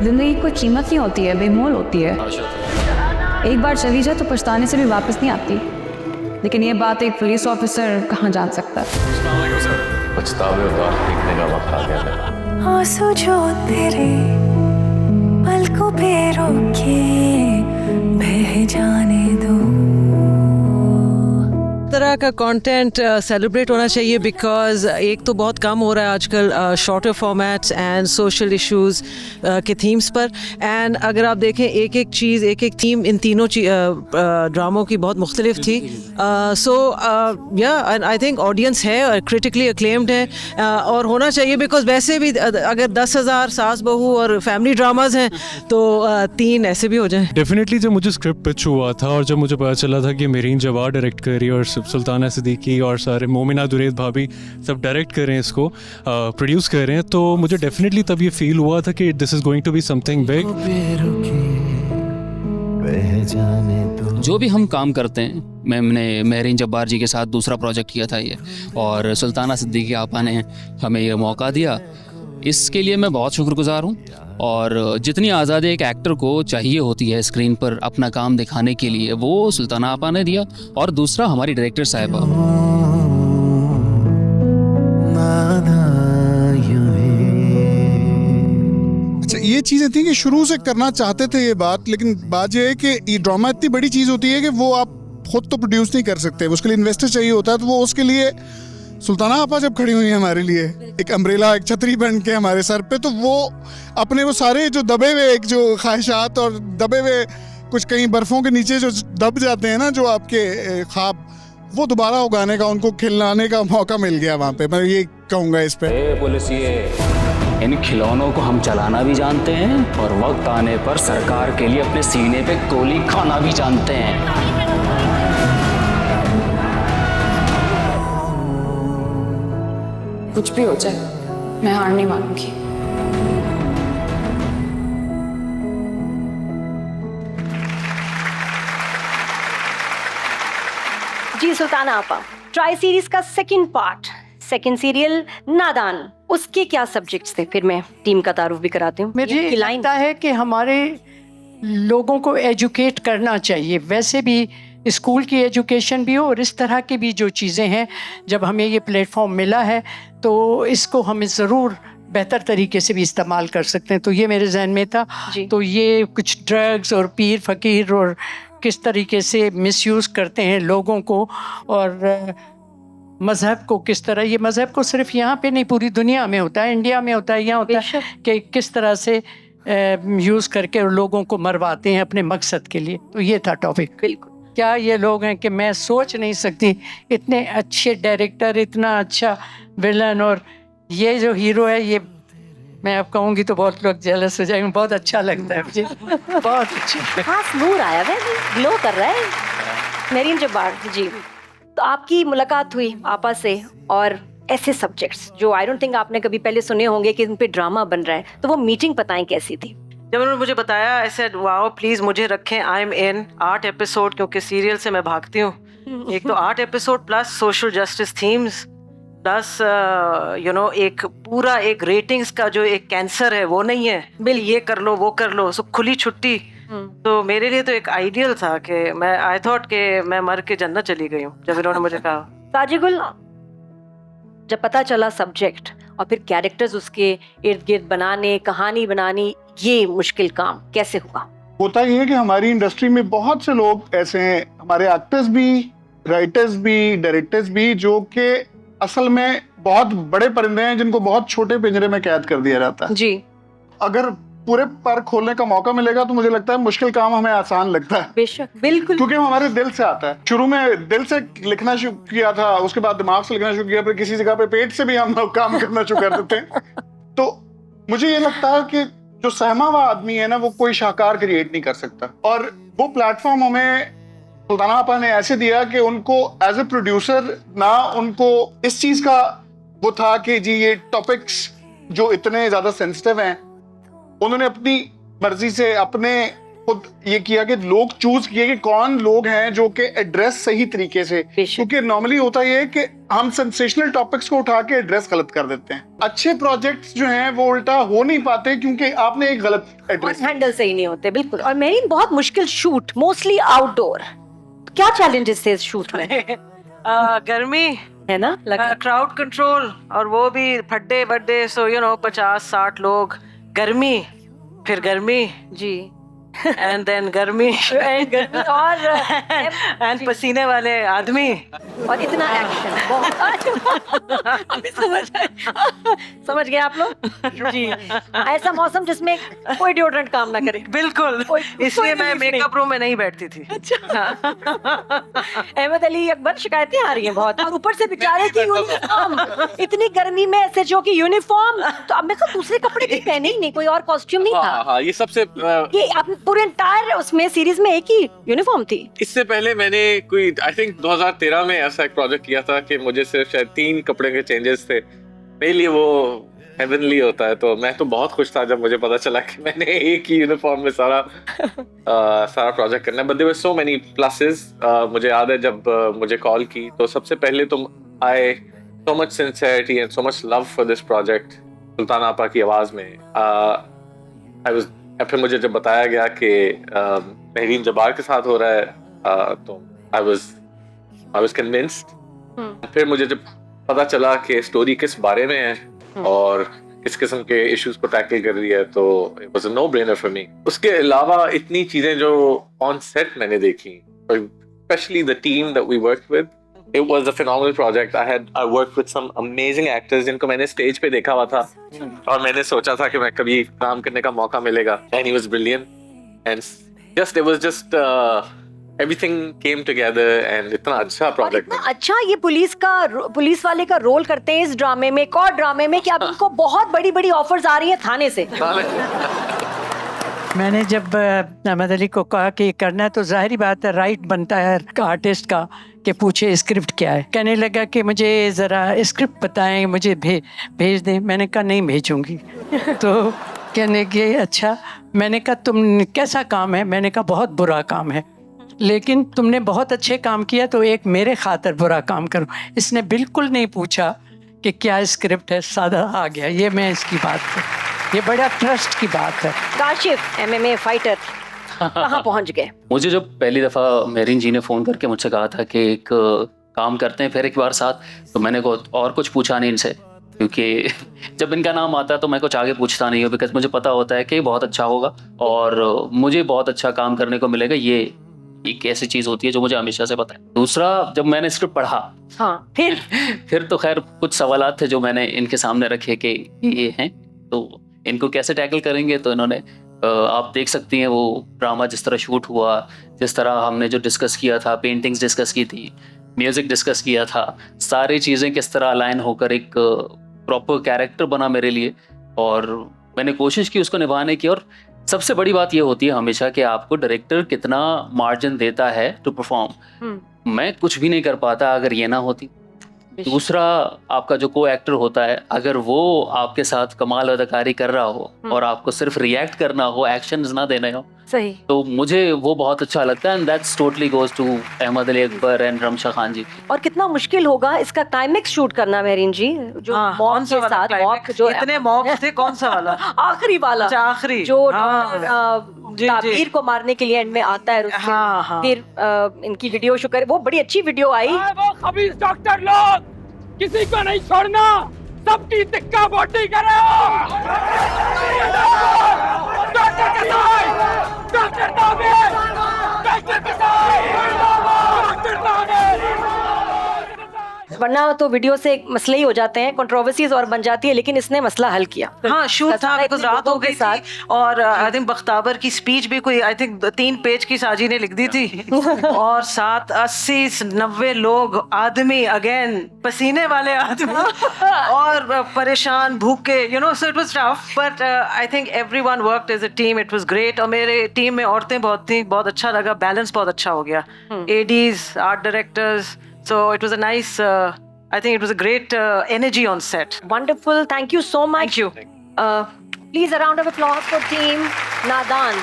जिंदगी की कोई कीमत नहीं होती है, बेमोल होती है। एक बार चली जाए तो पछताने से भी वापस नहीं आती। लेकिन ये बात एक पुलिस ऑफिसर कहाँ जान सकता है। पछतावे तो आँख देखने का वक्त आ गया मेरा। आंसू जो तेरे पलकों पे रोके बह जाने दो। तरह का कंटेंट सेलिब्रेट होना चाहिए बिकॉज एक तो बहुत कम हो रहा है आजकल shorter formats and social issues के थीम्स पर। एंड अगर आप देखें एक एक चीज़ एक एक थीम इन तीनों ड्रामों की बहुत मुख्तलिफ थी। सो या आई थिंक ऑडियंस है और क्रिटिकली अक्लेम्ड है और होना चाहिए बिकॉज वैसे भी अगर 10,000 सास बहू और फैमिली ड्रामाज हैं तो 3 ऐसे भी हो जाएं। डेफिनेटली जब मुझे स्क्रिप्ट पिच हुआ था और जब मुझे पता चला था कि मेरीन जवार डायरेक्ट कर रही है और सुल्ताना सिद्दीकी और सारे मोमिना दुरैद भाभी सब डायरेक्ट कर रहे हैं, इसको प्रोड्यूस कर रहे हैं, तो मुझे डेफिनेटली तब ये फील हुआ था कि this is going to be something big. जो भी हम काम करते हैं, मैंने मेरीन जब्बार जी के साथ दूसरा प्रोजेक्ट किया था ये, और सुल्ताना सिद्दीकी आपा ने हमें ये मौका दिया, इसके लिए मैं बहुत शुक्रगुजार हूँ। और जितनी आज़ादी एक एक्टर को चाहिए होती है स्क्रीन पर अपना काम दिखाने के लिए, वो सुल्ताना आपा ने दिया। और दूसरा हमारी डायरेक्टर साहिबा। अच्छा, ये चीज़ें थी कि शुरू से करना चाहते थे ये बात, लेकिन बात ये है कि ये ड्रामा इतनी बड़ी चीज़ होती है कि वो आप खुद तो प्रोड्यूस नहीं कर सकते, उसके लिए इन्वेस्टर चाहिए होता है। तो वो उसके लिए सुल्ताना आपा जब खड़ी हुई है हमारे लिए एक अम्ब्रेला, एक छतरी बन के हमारे सर पे, तो वो अपने वो सारे जो दबे हुए एक जो ख्वाहिशात और दबे हुए कुछ कहीं बर्फ़ों के नीचे जो दब जाते हैं ना, जो आपके ख्वाब, वो दोबारा उगाने का, उनको खिलाने का मौका मिल गया वहाँ पे। मैं ये कहूँगा इस पे। पुलिस, ये इन खिलौनों को हम चलाना भी जानते हैं और वक्त आने पर सरकार के लिए अपने सीने पे गोली खाना भी जानते हैं। कुछ भी हो जाए, मैं हार नहीं मानूंगी। जी सुल्ताना आपा, ट्राई सीरीज का सेकंड पार्ट, सेकंड सीरियल नादान, उसके क्या सब्जेक्ट्स थे? फिर मैं टीम का तारुफ भी कराती हूँ। मुझे लगता है कि हमारे लोगों को एजुकेट करना चाहिए। वैसे भी स्कूल की एजुकेशन भी हो और इस तरह की भी जो चीज़ें हैं, जब हमें ये प्लेटफॉर्म मिला है तो इसको हमें ज़रूर बेहतर तरीके से भी इस्तेमाल कर सकते हैं। तो ये मेरे जहन में था। तो ये कुछ ड्रग्स और पीर फ़कीर और किस तरीके से मिसयूज़ करते हैं लोगों को, और मज़हब को किस तरह, ये मज़हब को सिर्फ यहाँ पे नहीं पूरी दुनिया में होता है, इंडिया में होता है, यहाँ होता है कि किस तरह से यूज़ करके लोगों को मरवाते हैं अपने मकसद के लिए। तो ये था टॉपिक। बिल्कुल। क्या ये लोग हैं कि मैं सोच नहीं सकती, इतने अच्छे डायरेक्टर, इतना अच्छा विलन, और ये जो हीरो है, ये मैं अब कहूँगी तो बहुत लोग जेलस हो जाएंगे। बहुत अच्छा लगता है मुझे, बहुत अच्छा। खास नूर आया है, ग्लो कर रहा है। मेरीन जब्बार जी, तो आपकी मुलाकात हुई आपा से, और ऐसे सब्जेक्ट्स जो आई डोंट थिंक आपने कभी पहले सुने होंगे कि उन पे ड्रामा बन रहा है, तो वो मीटिंग बताएं कैसी थी? जब उन्होंने मुझे बताया, आई सेड वाओ, प्लीज़ मुझे रखें, आई एम इन। 8 एपिसोड, क्योंकि सीरियल से मैं भागती हूँ। एक तो 8 episode plus social justice themes plus you know एक पूरा एक रेटिंग्स का जो एक कैंसर है वो नहीं है, बिल ये कर लो वो कर लो, सब खुली छुट्टी। तो मेरे लिए तो एक आइडियल था कि मैं आई थॉट कि मैं मर के जन्नत चली गई हूँ जब इन्होंने मुझे कहा। साजिगुल, जब पता चला सब्जेक्ट और फिर कैरेक्टर्स उसके इर्द गिर्द बनाने, कहानी बनानी, ये मुश्किल काम कैसे हुआ? होता ये है कि हमारी इंडस्ट्री में बहुत से लोग ऐसे हैं, हमारे एक्टर्स भी, राइटर्स भी, डायरेक्टर्स भी, जो कि असल में बहुत बड़े परिंदे हैं जिनको बहुत छोटे पिंजरे में कैद कर दिया जाता है। जी। अगर पूरे पर खोलने का मौका मिलेगा तो मुझे लगता है मुश्किल काम हमें आसान लगता है। बेशक, बिल्कुल, क्योंकि हमारे दिल से आता है। शुरू में दिल से लिखना शुरू किया था, उसके बाद दिमाग से लिखना शुरू किया, फिर किसी जगह पे पेट से भी हम काम करना शुरू कर देते हैं। तो मुझे ये लगता है कि जो सहमा हुआ आदमी है ना, वो कोई शाहकार क्रिएट नहीं कर सकता, और वो प्लेटफॉर्म हमें सुल्ताना आपा ने ऐसे दिया कि उनको एज ए प्रोड्यूसर ना, उनको इस चीज का वो था कि जी ये टॉपिक्स जो इतने ज्यादा सेंसिटिव हैं, उन्होंने अपनी मर्जी से, अपने खुद ये किया कि लोग चूज किए कि कौन लोग हैं जो कि एड्रेस सही तरीके से, क्योंकि नॉर्मली होता ये है कि हम सेंसेशनल टॉपिक्स को उठा के एड्रेस गलत कर देते हैं। अच्छे प्रोजेक्ट्स जो हैं वो उल्टा हो नहीं पाते क्योंकि आपने एक गलत एड्रेस हैंडल सही नहीं होते, बिल्कुल। और मेरी बहुत मुश्किल शूट, मोस्टली आउटडोर, क्या चैलेंजेस थे इस शूट में? गर्मी है ना, लगा क्राउड कंट्रोल, और वो भी फड्डे बड्डे, सो 50-60 लोग, गर्मी, फिर गर्मी जी, एंड देन गर्मी और एंड पसीने वाले आदमी, और इतना एक्शन। समझ गए आप लोग जी? ऐसा मौसम जिसमें कोई डिओड्रेंट काम ना करे, बिल्कुल, इसलिए मैं मेकअप रूम में नहीं बैठती थी। अहमद अली अकबर, शिकायतें आ रही हैं बहुत, और ऊपर से बेचारे की यूनिफॉर्म, इतनी गर्मी में एसएचओ की यूनिफॉर्म, तो अब मैं कहा दूसरे कपड़े भी पहने ही नहीं, कोई और कॉस्ट्यूम नहीं था। हाँ, ये सबसे ये आप पूरे एंटायर उसमें सीरीज में एक ही यूनिफॉर्म थी। इससे पहले मैंने कोई आई थिंक 2013 में ऐसा एक प्रोजेक्ट किया था कि मुझे सिर्फ शायद 3 कपड़े के चेंजेस थे। मेरे लिए वो हेवनली होता है, तो मैं तो बहुत खुश था जब मुझे पता चला कि मैंने एक ही यूनिफॉर्म में सारा प्रोजेक्ट करना है। But there were so many pluses. मुझे याद है जब मुझे कॉल की तो सबसे पहले तो I so much sincerity and so much love for this project Sultan Aapa की आवाज में। आई वाज, फिर मुझे जब बताया गया कि महरीन जब्बार के साथ हो रहा है तो आई वाज कन्विंस्ड। फिर मुझे जब पता चला कि स्टोरी किस बारे में है और किस किस्म के इश्यूज को टैकल कर रही है, तो it was a no brainer for me. उसके अलावा इतनी चीजें जो ऑन सेट मैंने देखी, specially the team that we worked with, it was a phenomenal project. I worked with some amazing actors जिनको मैंने स्टेज पे देखा हुआ था और मैंने सोचा था कि मैं कभी काम करने का मौका मिलेगा, and he was brilliant and it was just everything came together and इतना अच्छा प्रोजेक्ट। इतना अच्छा ये पुलिस वाले का रोल करते हैं इस ड्रामे में, एक और ड्रामे में, कि अब इनको बहुत बड़ी बड़ी ऑफर्स आ रही हैं थाने से। मैंने जब अहमद अली को कहा कि करना है तो जाहिर बात है राइट बनता है आर्टिस्ट का कि पूछे स्क्रिप्ट क्या है। कहने लगा कि मुझे ज़रा स्क्रिप्ट बताएं, मुझे भेज दें। मैंने कहा नहीं भेजूंगी। तो कहने के अच्छा। मैंने कहा तुम कैसा काम है? मैंने कहा बहुत बुरा काम है, लेकिन तुमने बहुत अच्छे काम किया तो एक मेरे खातिर बुरा काम करो। इसने बिल्कुल नहीं पूछा कि क्या स्क्रिप्ट है, सादा आ गया। ये मैं इसकी बात है, ये बड़ा ट्रस्ट की बात है। काशिफ MMA फाइटर कहाँ पहुँच गए? मुझे जब पहली दफ़ा महरीन जी ने फ़ोन करके मुझसे कहा था कि एक काम करते हैं फिर एक बार साथ, तो मैंने और कुछ पूछा नहीं इनसे, क्योंकि जब इनका नाम आता है तो मैं कुछ आगे पूछता नहीं हूँ, बिकॉज मुझे पता होता है कि बहुत अच्छा होगा और मुझे बहुत अच्छा काम करने को मिलेगा। ये एक ऐसी चीज़ होती है जो मुझे हमेशा से पता है। दूसरा, जब मैंने स्क्रिप्ट पढ़ा, हाँ, फिर तो खैर कुछ सवालात थे जो मैंने इनके सामने रखे कि ये हैं तो इनको कैसे टैकल करेंगे। तो इन्होंने आप देख सकती हैं वो ड्रामा जिस तरह शूट हुआ, जिस तरह हमने जो डिस्कस किया था, पेंटिंग्स डिस्कस की थी, म्यूज़िक डिस्कस किया था, सारी चीज़ें किस तरह अलाइन होकर एक प्रॉपर कैरेक्टर बना मेरे लिए, और मैंने कोशिश की उसको निभाने की। और सबसे बड़ी बात ये होती है हमेशा कि आपको डायरेक्टर कितना मार्जिन देता है टू परफॉर्म। मैं कुछ भी नहीं कर पाता अगर ये ना होती। दूसरा, आपका जो को एक्टर होता है, अगर वो आपके साथ कमाल अदाकारी कर रहा हो और आपको सिर्फ रिएक्ट करना हो, एक्शंस ना देने हो, सही, तो मुझे वो बहुत अच्छा लगता है। And that's totally goes to Ahmed Ali Akbar and Ramsha Khan ji. और कितना मुश्किल होगा इसका क्लाइमेक्स शूट करना महरीन जी, जो मॉब के साथ, मॉब जो इतने मॉब थे, कौन सा वाला? आखिरी वाला, आखिरी जो ताबीर को मारने के लिए एंड में आता है। फिर इनकी वीडियो शुक्र, वो बड़ी अच्छी वीडियो आई। वो खबीस डॉक्टर लोग, किसी को नहीं छोड़ना, सबकी टिक्का बोटी करो। डॉक्टर कसाई, डॉक्टर ताबीर, डॉक्टर कसाई, डॉक्टर ताबीर। वरना तो वीडियो से मसले ही हो जाते हैं, कंट्रोवर्सीज और बन जाती है, लेकिन इसने मसला हल किया। हाँ, शूट था बिकॉज़ रात हो गई थी और आई थिंक बख्ताबर की स्पीच भी कोई आई थिंक 3 पेज की साजी ने लिख दी थी और 80-90 लोग, आदमी, अगेन पसीने वाले आदमी और परेशान, भूखे, you know, so it was tough, but I think everyone worked as a team, it was great. और मेरे टीम में औरतें बहुत थी, बहुत अच्छा लगा, बैलेंस बहुत अच्छा हो गया, ADs, art directors, so it was a nice I think it was a great energy on set. Wonderful, thank you so much. Thank you. Please a round of applause for team Nadan.